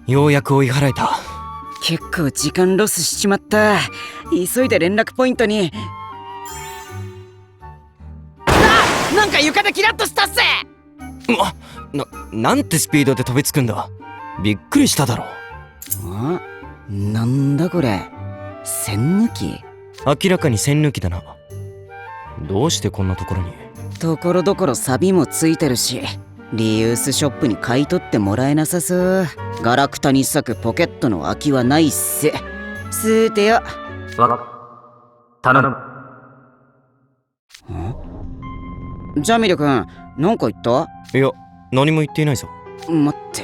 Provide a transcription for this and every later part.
ようやく追い払えた。結構時間ロスしちまった。急いで連絡ポイントに。なんか床でキラッとしたっせ。なんてスピードで飛びつくんだ。びっくりしただろ。なんだこれ、栓抜き？明らかに栓抜きだな。どうしてこんなところに？ところどころサビもついてるし、リユースショップに買い取ってもらえなさそう。ガラクタに咲くポケットの空きはないっす。すーてよ。頼む。ジャミル君、なんか言った？いや、何も言っていないぞ。待って、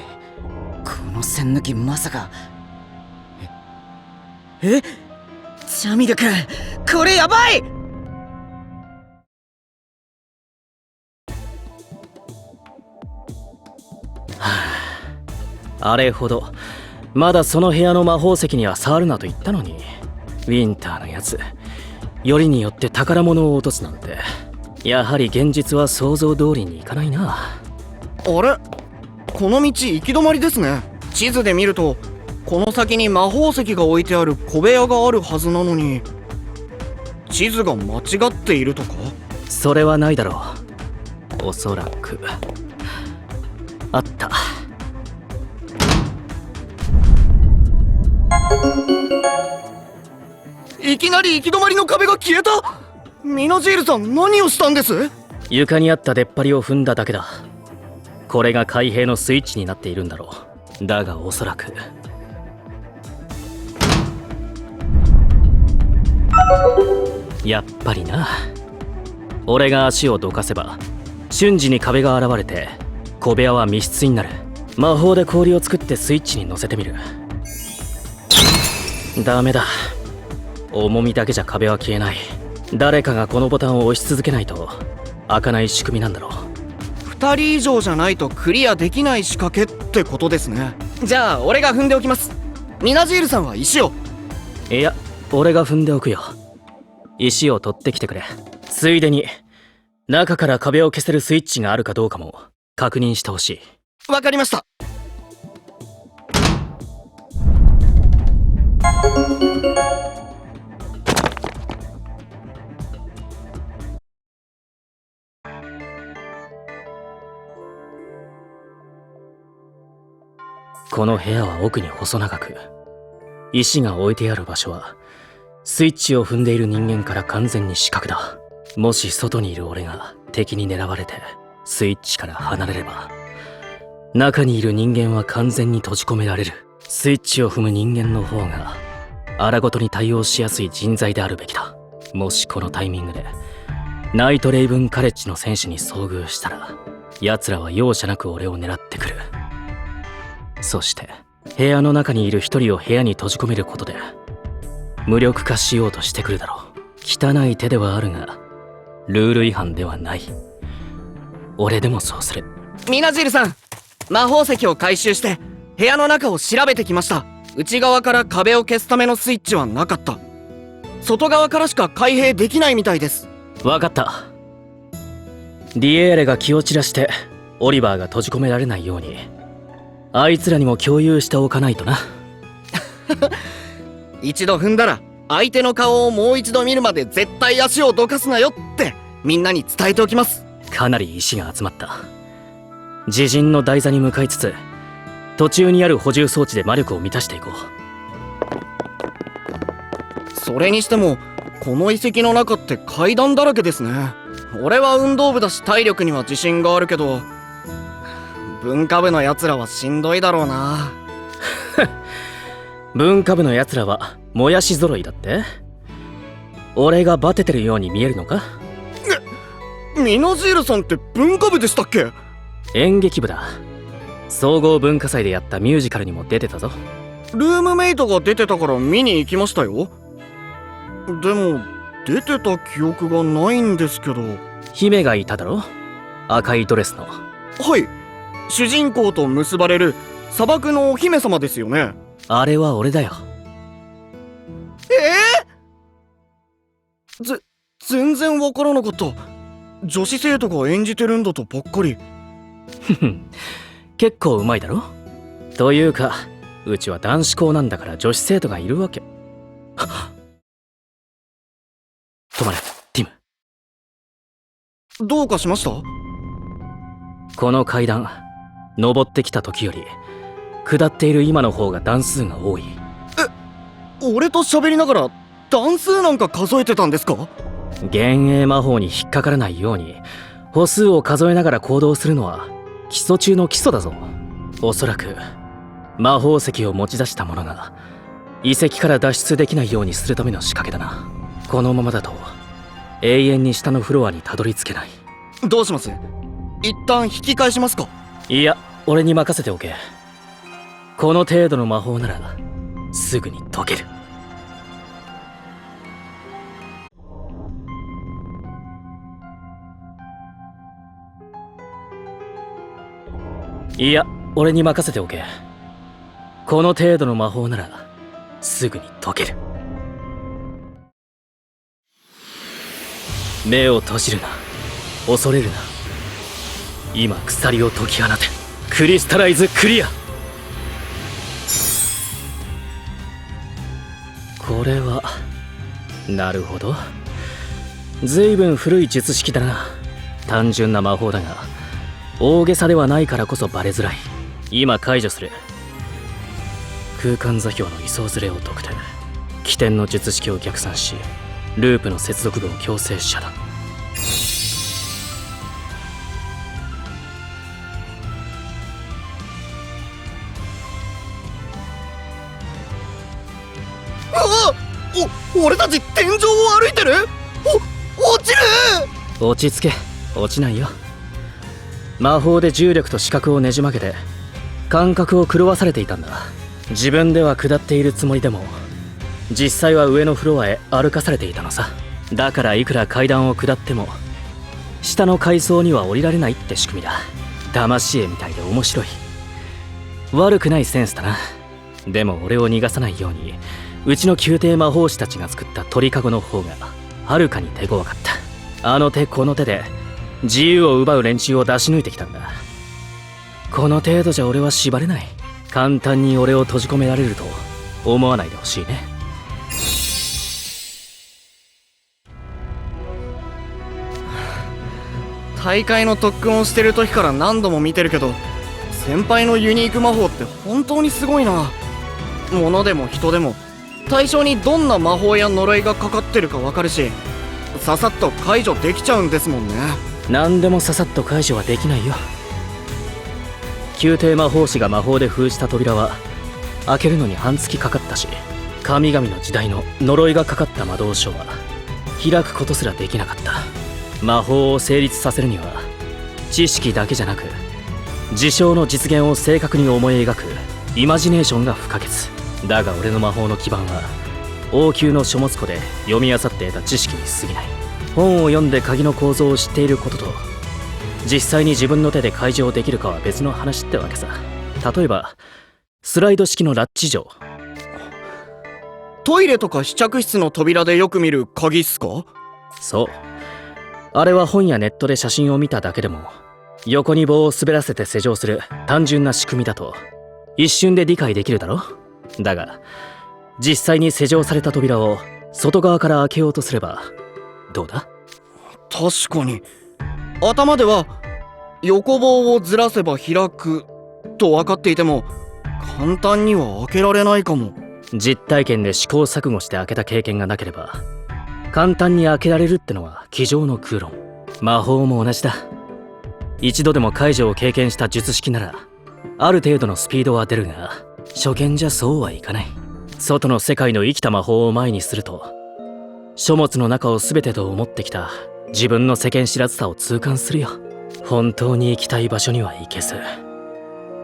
この栓抜きまさか。ジャミル君、これやばい！あれほどまだその部屋の魔法石には触るなと言ったのに、ウィンターのやつ、よりによって宝物を落とすなんて、やはり現実は想像通りにいかないな。あれ、この道行き止まりですね。地図で見るとこの先に魔法石が置いてある小部屋があるはずなのに、地図が間違っているとか？それはないだろう。おそらくあった。いきなり行き止まりの壁が消えた。ミナジールさん、何をしたんです？床にあった出っ張りを踏んだだけだ。これが開閉のスイッチになっているんだろう。だがおそらくやっぱりな。俺が足をどかせば瞬時に壁が現れて小部屋は密室になる。魔法で氷を作ってスイッチに乗せてみる。ダメだ。重みだけじゃ壁は消えない。誰かがこのボタンを押し続けないと開かない仕組みなんだろう。2人以上じゃないとクリアできない仕掛けってことですね。じゃあ俺が踏んでおきます。ミナジールさんは石を。いや、俺が踏んでおくよ。石を取ってきてくれ。ついでに中から壁を消せるスイッチがあるかどうかも確認してほしい。わかりました。この部屋は奥に細長く、石が置いてある場所はスイッチを踏んでいる人間から完全に死角だ。もし外にいる俺が敵に狙われてスイッチから離れれば、中にいる人間は完全に閉じ込められる。スイッチを踏む人間の方が荒ごとに対応しやすい人材であるべきだ。もしこのタイミングでナイトレイブンカレッジの選手に遭遇したら、奴らは容赦なく俺を狙ってくる。そして部屋の中にいる一人を部屋に閉じ込めることで無力化しようとしてくるだろう。汚い手ではあるがルール違反ではない。俺でもそうする。ミナジールさん、魔法石を回収して部屋の中を調べてきました。内側から壁を消すためのスイッチはなかった。外側からしか開閉できないみたいです。わかった。ディエーレが気を散らしてオリバーが閉じ込められないようにあいつらにも共有しておかないとな。一度踏んだら相手の顔をもう一度見るまで絶対足をどかすなよってみんなに伝えておきます。かなり石が集まった。自陣の台座に向かいつつ途中にある補充装置で魔力を満たしていこう。それにしてもこの遺跡の中って階段だらけですね。俺は運動部だし体力には自信があるけど、文化部のやつらはしんどいだろうな。文化部のやつらはもやし揃いだって？俺がバテてるように見えるのか？ミナジールさんって文化部でしたっけ？演劇部だ。総合文化祭でやったミュージカルにも出てたぞ。ルームメイトが出てたから見に行きましたよ。でも出てた記憶がないんですけど。姫がいただろ？赤いドレスの。はい、主人公と結ばれる砂漠のお姫様ですよね。あれは俺だよ。全然わからなかった。女子生徒が演じてるんだとばっかり。結構うまいだろ？というかうちは男子校なんだから女子生徒がいるわけ。止まれ、ティム。どうかしました？この階段、登ってきた時より下っている今の方が段数が多い。俺と喋りながら段数なんか数えてたんですか？幻影魔法に引っかからないように歩数を数えながら行動するのは基礎中の基礎だぞ。おそらく魔法石を持ち出した者が遺跡から脱出できないようにするための仕掛けだな。このままだと永遠に下のフロアにたどり着けない。どうします？一旦引き返しますか？いや、俺に任せておけ。この程度の魔法ならすぐに解ける。いや、俺に任せておけ。この程度の魔法ならすぐに解ける。目を閉じるな、恐れるな。今鎖を解き放て。クリスタライズクリア。これはなるほど、ずいぶん古い術式だな。単純な魔法だが大げさではないからこそバレづらい。今解除する。空間座標の位相ずれを解くて起点の術式を逆算し、ループの接続部を強制遮断。俺たち天井を歩いてる？落ちる！落ち着け、落ちないよ。魔法で重力と視覚をねじ曲げて感覚を狂わされていたんだ。自分では下っているつもりでも実際は上のフロアへ歩かされていたのさ。だからいくら階段を下っても下の階層には降りられないって仕組みだ。騙し絵みたいで面白い。悪くないセンスだな。でも俺を逃がさないようにうちの宮廷魔法師たちが作った鳥かごの方がはるかに手強かった。あの手この手で自由を奪う連中を出し抜いてきたんだ。この程度じゃ俺は縛れない。簡単に俺を閉じ込められると思わないでほしいね。大会の特訓をしてる時から何度も見てるけど、先輩のユニーク魔法って本当にすごいな。物でも人でも対象にどんな魔法や呪いがかかってるか分かるし、ささっと解除できちゃうんですもんね。何でもささっと解除はできないよ。宮廷魔法師が魔法で封じた扉は開けるのに半月かかったし、神々の時代の呪いがかかった魔導書は開くことすらできなかった。魔法を成立させるには知識だけじゃなく事象の実現を正確に思い描くイマジネーションが不可欠だが、俺の魔法の基盤は王宮の書物庫で読み漁って得た知識に過ぎない。本を読んで鍵の構造を知っていることと実際に自分の手で解錠できるかは別の話ってわけさ。例えばスライド式のラッチ錠。トイレとか試着室の扉でよく見る鍵っすか？そう、あれは本やネットで写真を見ただけでも横に棒を滑らせて施錠する単純な仕組みだと一瞬で理解できるだろ。だが実際に施錠された扉を外側から開けようとすればどうだ？確かに頭では横棒をずらせば開くと分かっていても簡単には開けられないかも。実体験で試行錯誤して開けた経験がなければ簡単に開けられるってのは机上の空論。魔法も同じだ。一度でも解除を経験した術式ならある程度のスピードは出るが初見じゃそうはいかない。外の世界の生きた魔法を前にすると書物の中を全てと思ってきた自分の世間知らずさを痛感するよ。本当に行きたい場所には行けず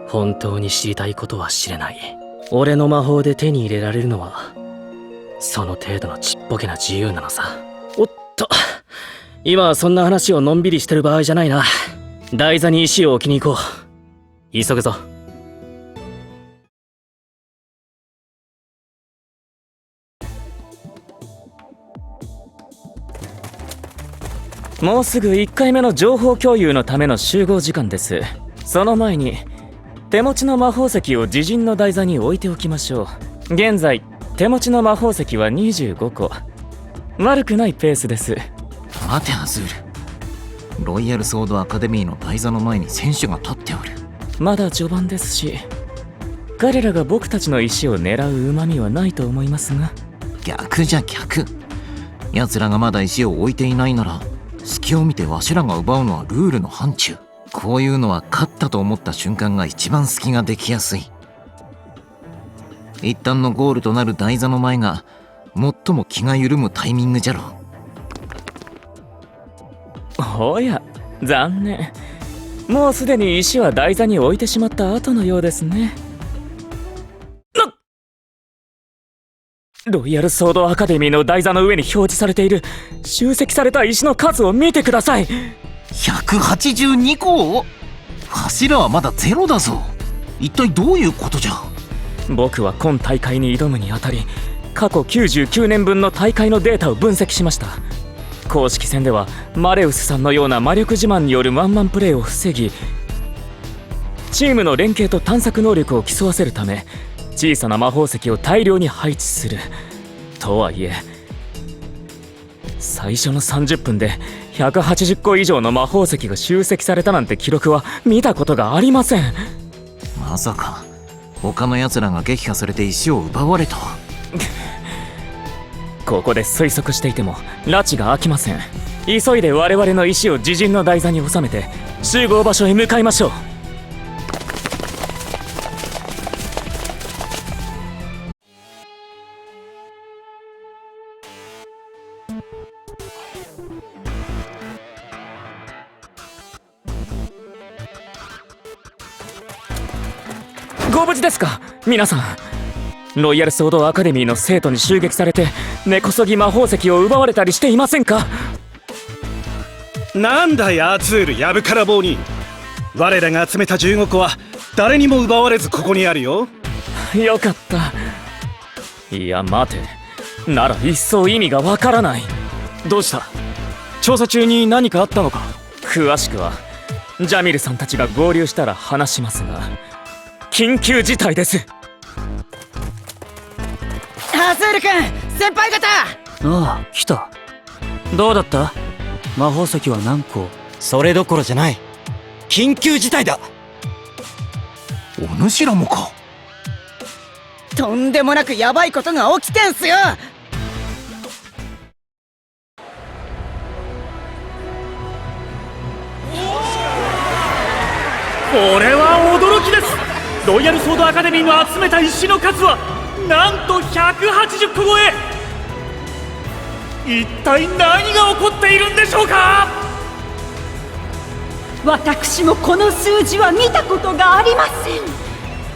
本当に知りたいことは知れない。俺の魔法で手に入れられるのはその程度のちっぽけな自由なのさ。おっと、今はそんな話をのんびりしてる場合じゃないな。台座に石を置きに行こう。急ぐぞ。もうすぐ1回目の情報共有のための集合時間です。その前に手持ちの魔法石を自陣の台座に置いておきましょう。現在手持ちの魔法石は25個。悪くないペースです。待てアズール、ロイヤルソードアカデミーの台座の前に選手が立っておる。まだ序盤ですし、彼らが僕たちの石を狙う旨味はないと思いますが。逆じゃ逆。奴らがまだ石を置いていないなら、隙を見てわしらが奪うのはルールの範疇。こういうのは勝ったと思った瞬間が一番隙ができやすい。一旦のゴールとなる台座の前が最も気が緩むタイミングじゃろ。おや、残念。もうすでに石は台座に置いてしまった後のようですね。ロイヤルソードアカデミーの台座の上に表示されている集積された石の数を見てください。182個？わしらはまだゼロだぞ。一体どういうことじゃ。僕は今大会に挑むにあたり、過去99年分の大会のデータを分析しました。公式戦ではマレウスさんのような魔力自慢によるワンマンプレーを防ぎ、チームの連携と探索能力を競わせるため小さな魔法石を大量に配置する。とはいえ最初の30分で180個以上の魔法石が集積されたなんて記録は見たことがありません。まさか他の奴らが撃破されて石を奪われた。ここで推測していても拉致が開きません。急いで我々の石を自陣の台座に収めて集合場所へ向かいましょう。ご無事ですか皆さん。ロイヤルソードアカデミーの生徒に襲撃されて根こそぎ魔法石を奪われたりしていませんか。なんだいアズールやぶから棒に。我らが集めた15個は誰にも奪われずここにあるよ。よかった。いや待て、なら一層意味がわからない。どうした？調査中に何かあったのか？詳しくはジャミルさんたちが合流したら話しますが、緊急事態です。アズール君、先輩方。ああ、来た。どうだった？魔法石は何個？それどころじゃない。緊急事態だ。お主らもか。とんでもなくヤバいことが起きてんすよ。これは驚きです。ロイヤルソードアカデミーの集めた石の数はなんと180個超え。一体何が起こっているんでしょうか。私もこの数字は見たことがありません。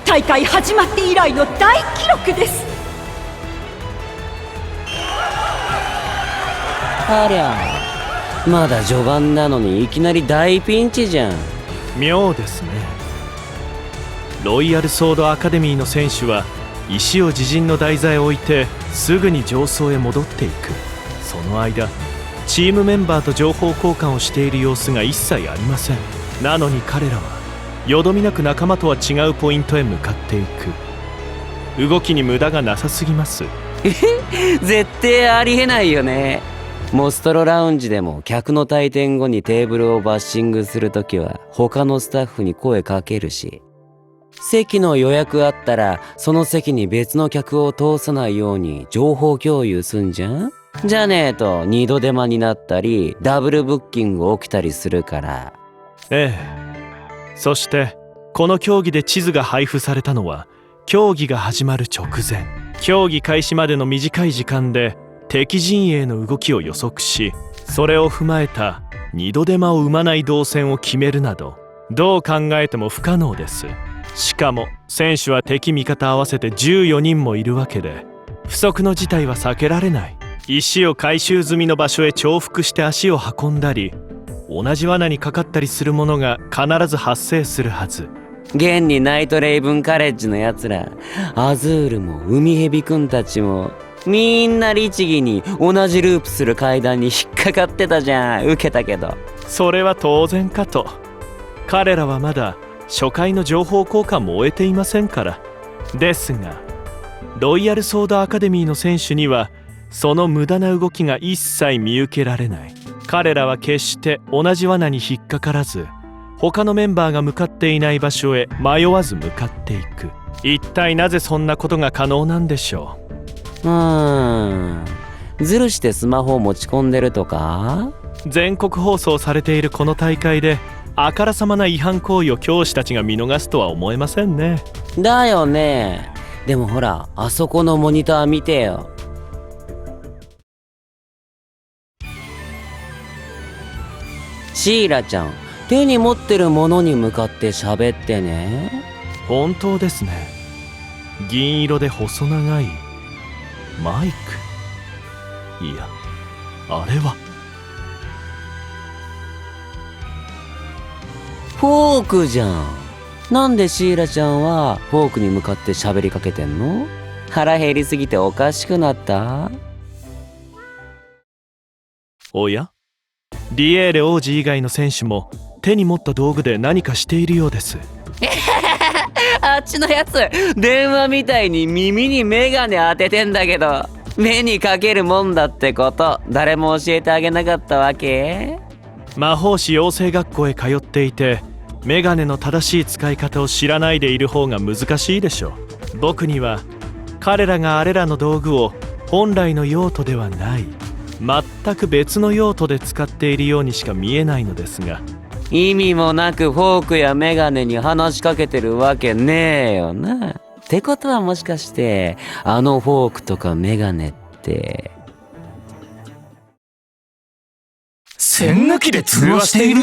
大会始まって以来の大記録です。ありゃ、まだ序盤なのにいきなり大ピンチじゃん。妙ですね。ロイヤルソードアカデミーの選手は石を自陣の台座へ置いてすぐに上層へ戻っていく。その間チームメンバーと情報交換をしている様子が一切ありません。なのに彼らはよどみなく仲間とは違うポイントへ向かっていく。動きに無駄がなさすぎます。絶対ありえないよね。モストロラウンジでも客の退店後にテーブルをバッシングするときは他のスタッフに声かけるし、席の予約あったらその席に別の客を通さないように情報共有すんじゃん。じゃねえと二度手間になったりダブルブッキング起きたりするから。ええ。そしてこの競技で地図が配布されたのは競技が始まる直前。競技開始までの短い時間で敵陣営の動きを予測し、それを踏まえた二度手間を生まない動線を決めるなど、どう考えても不可能です。しかも選手は敵味方合わせて14人もいるわけで、不測の事態は避けられない。石を回収済みの場所へ重複して足を運んだり、同じ罠にかかったりするものが必ず発生するはず。現にナイトレイブンカレッジのやつら、アズールも海蛇くんたちもみんな律儀に同じループする階段に引っかかってたじゃん。受けたけど。それは当然かと。彼らはまだ初回の情報交換も終えていませんから。ですがロイヤルソードアカデミーの選手にはその無駄な動きが一切見受けられない。彼らは決して同じ罠に引っかからず、他のメンバーが向かっていない場所へ迷わず向かっていく。一体なぜそんなことが可能なんでしょう。ずるしてスマホを持ち込んでるとか？全国放送されているこの大会であからさまな違反行為を教師たちが見逃すとは思えませんね。だよね。でもほら、あそこのモニター見てよ。シーラちゃん、手に持ってるものに向かって喋ってね。本当ですね。銀色で細長いマイク。いや、あれはフォークじゃん。なんでシーラちゃんはフォークに向かって喋りかけてんの？腹減りすぎておかしくなった？おや？リエーレ王子以外の選手も手に持った道具で何かしているようです。あっちのやつ、電話みたいに耳にメガネ当ててんだけど、目にかけるもんだってこと誰も教えてあげなかったわけ？魔法師養成学校へ通っていて、メガネの正しい使い方を知らないでいる方が難しいでしょう。僕には彼らがあれらの道具を本来の用途ではない全く別の用途で使っているようにしか見えないのですが。意味もなくフォークやメガネに話しかけてるわけねえよな。ってことはもしかしてあのフォークとかメガネって栓抜きで通話している？